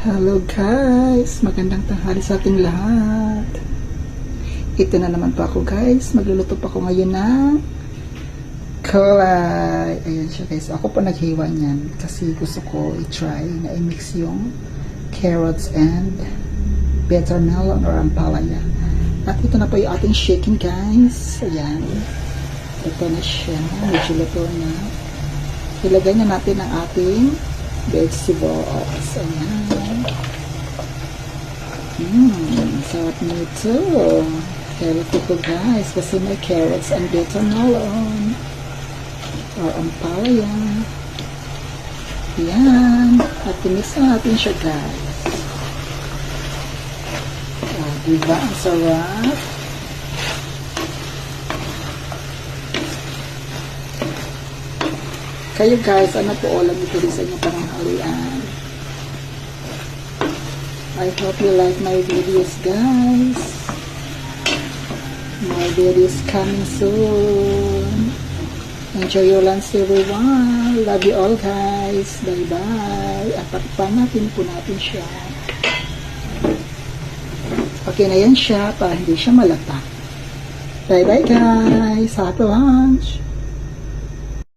Hello guys! Magandang tanghali sa ating lahat. Ito na naman po ako guys. Magluluto pa ako ngayon ng kulay. Ayan siya guys. Ako po naghiwa niyan kasi gusto ko i-try na i-mix yung carrots and bitter melon or ampalaya. At ito na po yung ating chicken guys. Ayan. Ito na siya. Medyo luto na. Ilagay na natin ang ating vegetables. Ayan. Sarap nito. Healthy ko guys kasi may carrots and bitter melon or ampalaya. Ayan. At timix natin siya guys. Diba? Ang sarap. Kayo guys, ano po ulam ito rin sa inyong pananghalian? I hope you like my videos guys. My videos coming soon. Enjoy your lunch everyone. Love you all guys. Bye bye. At patikpan natin po natin siya. Okay na yan siya para hindi siya malata. Bye bye guys. Happy lunch.